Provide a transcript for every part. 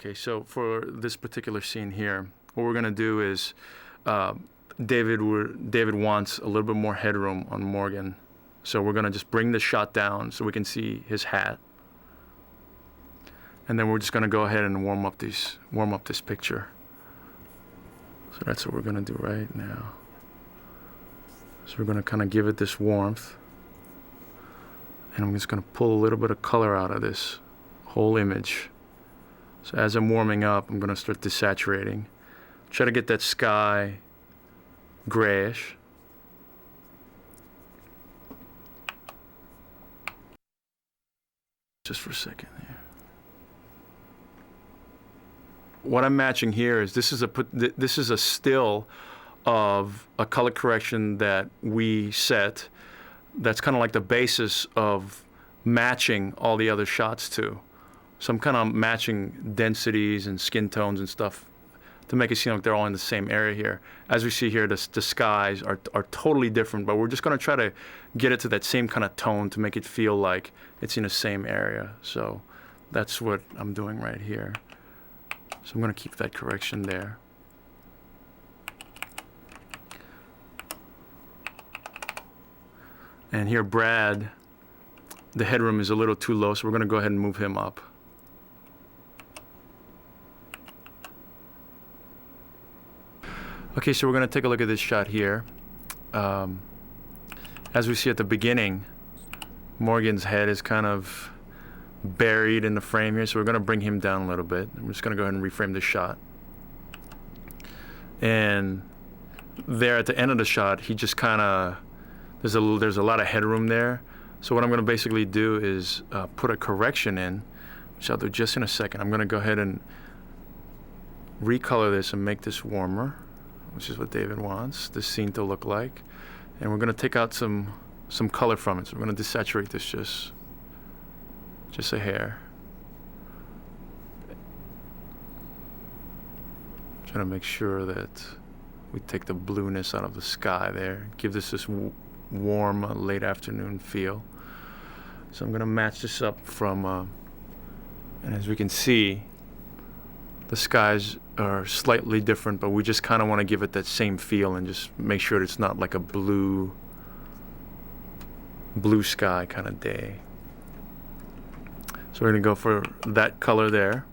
Okay, so for this particular scene here, what we're gonna do is uh, David wants a little bit more headroom on Morgan, so we're gonna just bring the shot down so we can see his hat, and then we're just gonna go ahead and warm up this picture. So that's what we're gonna do right now. So we're gonna kind of give it this warmth, and I'm just gonna pull a little bit of color out of this whole image. So as I'm warming up, I'm gonna start desaturating. Try to get that sky grayish. Just for a second here. What I'm matching here is this is a still of a color correction that we set that's kind of like the basis of matching all the other shots to. So I'm kind of matching densities and skin tones and stuff to make it seem like they're all in the same area here. As we see here, the skies are totally different, but we're just gonna try to get it to that same kind of tone to make it feel like it's in the same area. So that's what I'm doing right here. So I'm gonna keep that correction there. And here, Brad, the headroom is a little too low, so we're gonna go ahead and move him up. Okay, so we're gonna take a look at this shot here. As we see at the beginning, Morgan's head is kind of buried in the frame here, so we're gonna bring him down a little bit. I'm just gonna go ahead and reframe this shot. And there at the end of the shot, he just kind of, there's a lot of headroom there. So what I'm gonna basically do is put a correction in, which I'll do just in a second. I'm gonna go ahead and recolor this and make this warmer, which is what David wants this scene to look like. And we're gonna take out some color from it. So we're gonna desaturate this just a hair. Trying to make sure that we take the blueness out of the sky there. Give this warm late afternoon feel. So I'm gonna match this up from, and as we can see, the skies are slightly different, but we just kind of want to give it that same feel and just make sure it's not like a blue sky kind of day. So we're gonna go for that color there.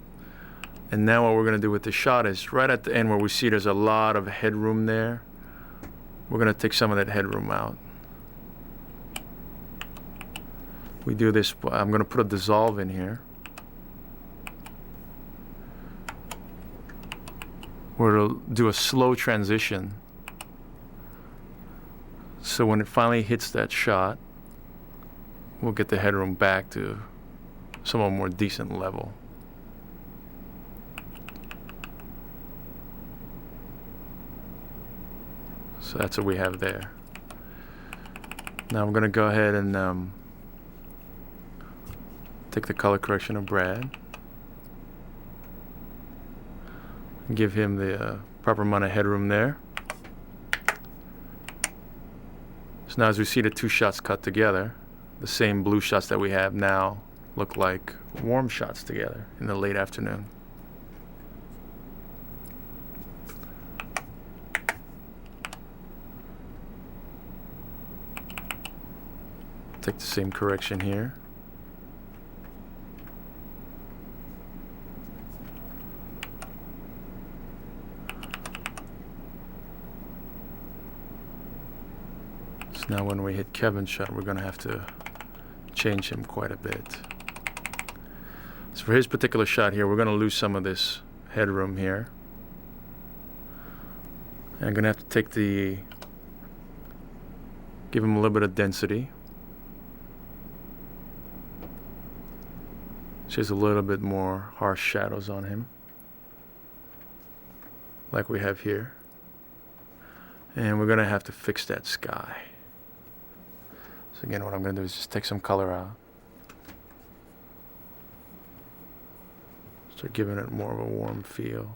And now what we're gonna do with the shot is right at the end where we see there's a lot of headroom there, we're gonna take some of that headroom out. We do this, I'm gonna put a dissolve in here. We'll do a slow transition. So when it finally hits that shot, we'll get the headroom back to somewhat more decent level. So that's what we have there. Now I'm gonna go ahead and take the color correction of Brad. Give him the proper amount of headroom there. So now as we see the two shots cut together, the same blue shots that we have now look like warm shots together in the late afternoon. Take the same correction here. Now when we hit Kevin's shot, we're going to have to change him quite a bit. So for his particular shot here, we're going to lose some of this headroom here. And I'm going to have to give him a little bit of density. Just a little bit more harsh shadows on him, like we have here. And we're going to have to fix that sky. So again, what I'm going to do is just take some color out. Start giving it more of a warm feel.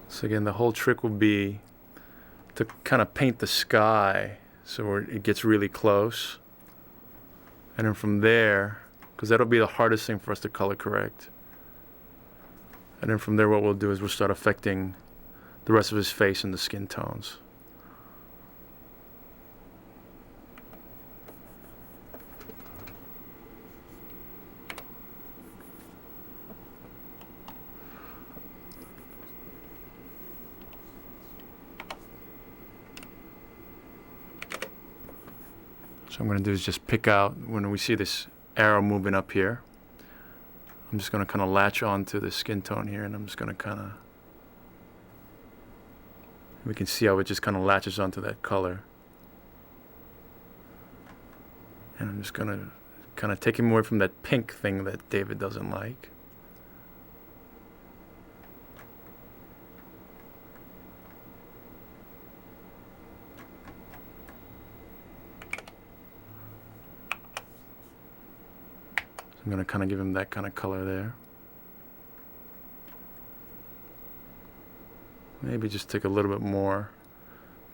So again, the whole trick will be to kind of paint the sky so it gets really close. And then from there, because that'll be the hardest thing for us to color correct. And then from there, what we'll do is we'll start affecting the rest of his face and the skin tones. So what I'm going to do is just pick out, when we see this arrow moving up here, I'm just going to kind of latch onto the skin tone here, and I'm just going to kind of, we can see how it just kind of latches onto that color. And I'm just going to kind of take him away from that pink thing that David doesn't like. I'm going to kind of give him that kind of color there. Maybe just take a little bit more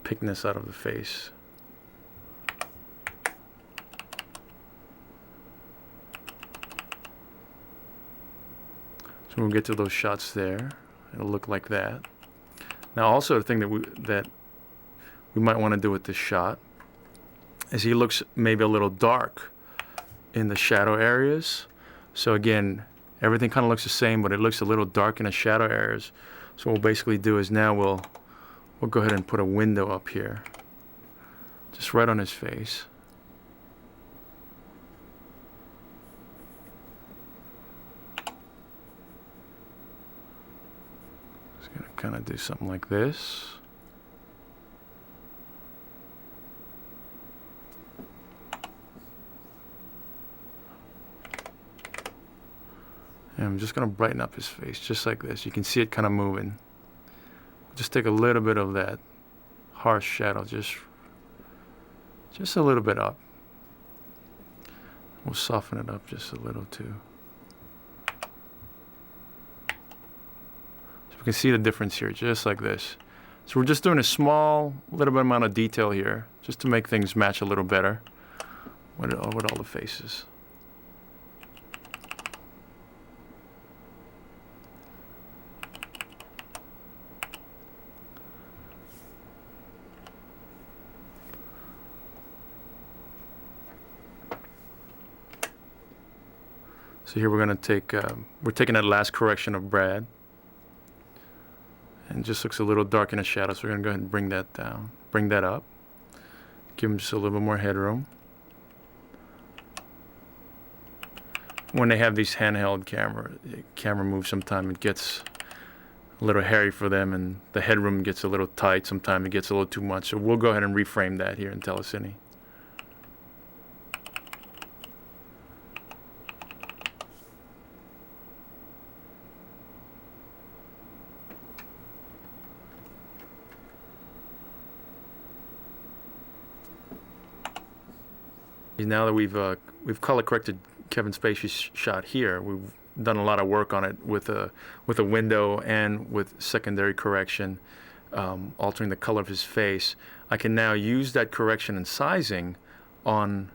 pinkness out of the face. So we'll get to those shots there. It'll look like that. Now also the thing that we might want to do with this shot is he looks maybe a little dark in the shadow areas. So again, everything kind of looks the same, but it looks a little dark in the shadow areas. So what we'll basically do is now we'll go ahead and put a window up here, just right on his face. Just gonna kind of do something like this. And I'm just going to brighten up his face, just like this. You can see it kind of moving. Just take a little bit of that harsh shadow, just a little bit up. We'll soften it up just a little too. So we can see the difference here, just like this. So we're just doing a small, little bit amount of detail here, just to make things match a little better with all the faces. So here we're going to take, we're taking that last correction of Brad. And it just looks a little dark in the shadow, so we're going to go ahead and bring that down, bring that up. Give him just a little bit more headroom. When they have these handheld camera moves, sometimes it gets a little hairy for them, and the headroom gets a little tight. Sometimes it gets a little too much. So we'll go ahead and reframe that here in Telecine. Now that we've color corrected Kevin Spacey's shot here, we've done a lot of work on it with a window and with secondary correction, altering the color of his face. I can now use that correction and sizing on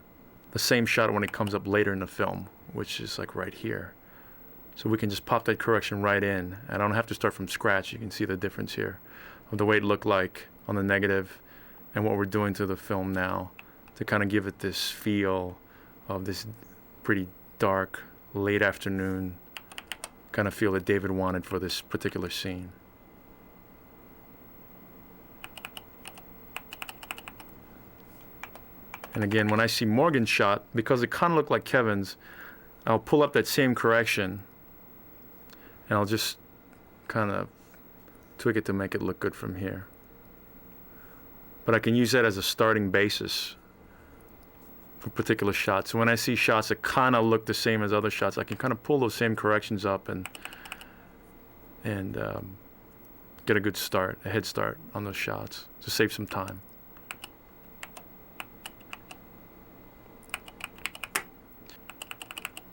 the same shot when it comes up later in the film, which is like right here. So we can just pop that correction right in. I don't have to start from scratch. You can see the difference here of the way it looked like on the negative and what we're doing to the film now, to kind of give it this feel of this pretty dark, late afternoon kind of feel that David wanted for this particular scene. And again, when I see Morgan's shot, because it kind of looked like Kevin's, I'll pull up that same correction and I'll just kind of tweak it to make it look good from here. But I can use that as a starting basis for particular shots. So when I see shots that kind of look the same as other shots, I can kind of pull those same corrections up and get a good start, a head start on those shots to save some time.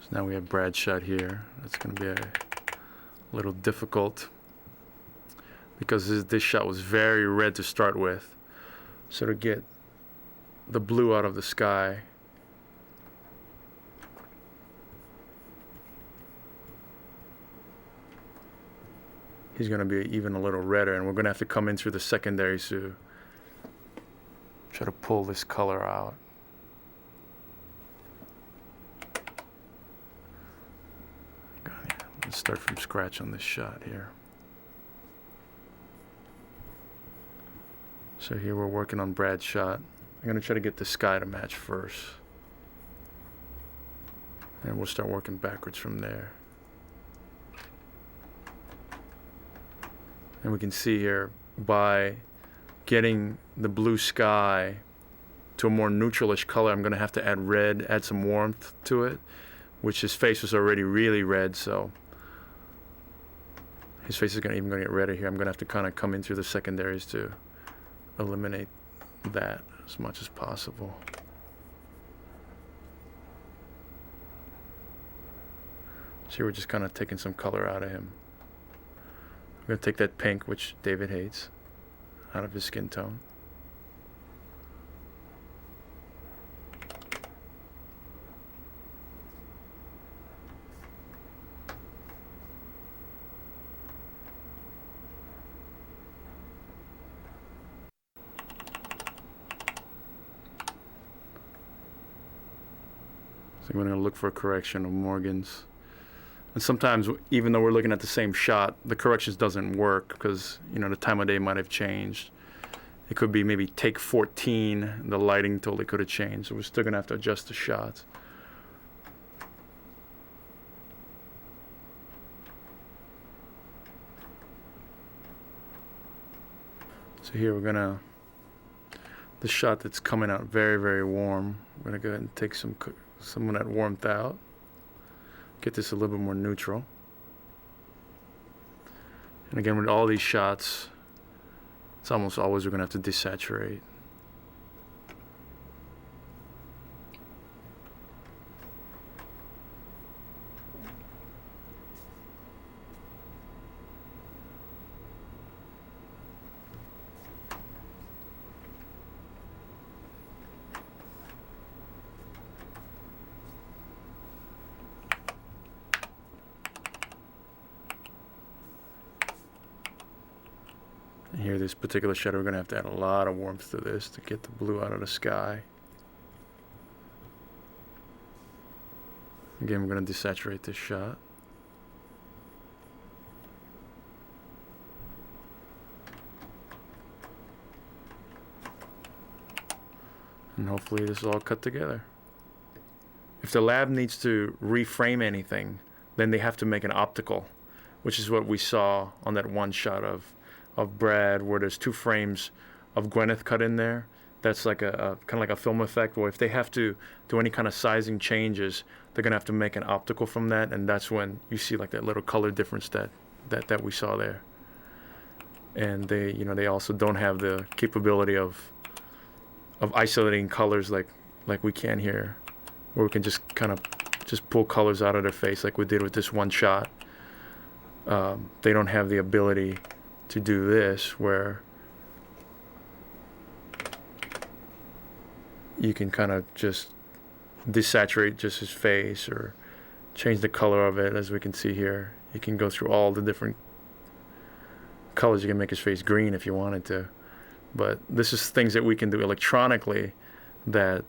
So now we have Brad's shot here. That's going to be a little difficult because this shot was very red to start with. So to get the blue out of the sky, he's going to be even a little redder, and we're going to have to come in through the secondaries to try to pull this color out. Let's start from scratch on this shot here. So here we're working on Brad's shot. I'm going to try to get the sky to match first, and we'll start working backwards from there. And we can see here, by getting the blue sky to a more neutralish color, I'm going to have to add red, add some warmth to it, which his face was already really red, so his face is even going to get redder here. I'm going to have to kind of come in through the secondaries to eliminate that as much as possible. So here we're just kind of taking some color out of him. We're going to take that pink, which David hates, out of his skin tone. So we're going to look for a correction of Morgan's. And sometimes, even though we're looking at the same shot, the corrections doesn't work because, you know, the time of day might have changed. It could be maybe take 14, the lighting totally could have changed. So we're still going to have to adjust the shots. So here we're going to, the shot that's coming out very, very warm, we're going to go ahead and take some of that warmth out. Get this a little bit more neutral. And again, with all these shots, it's almost always we're going to have to desaturate. Here, this particular shot, we're going to have to add a lot of warmth to this to get the blue out of the sky. Again, we're going to desaturate this shot. And hopefully this is all cut together. If the lab needs to reframe anything, then they have to make an optical, which is what we saw on that one shot of Brad, where there's 2 frames of Gwyneth cut in there. That's like a kind of like a film effect, where if they have to do any kind of sizing changes, they're gonna have to make an optical from that, and that's when you see like that little color difference that we saw there. And they also don't have the capability of isolating colors like we can here, where we can just kind of just pull colors out of their face like we did with this one shot. They don't have the ability to do this, where you can kind of just desaturate just his face or change the color of it. As we can see here, you can go through all the different colors. You can make his face green if you wanted to, but this is things that we can do electronically that,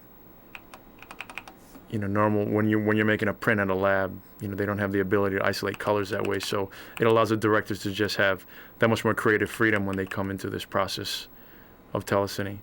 normal when you're making a print at a lab, they don't have the ability to isolate colors that way. So it allows the directors to just have that much more creative freedom when they come into this process of telecine.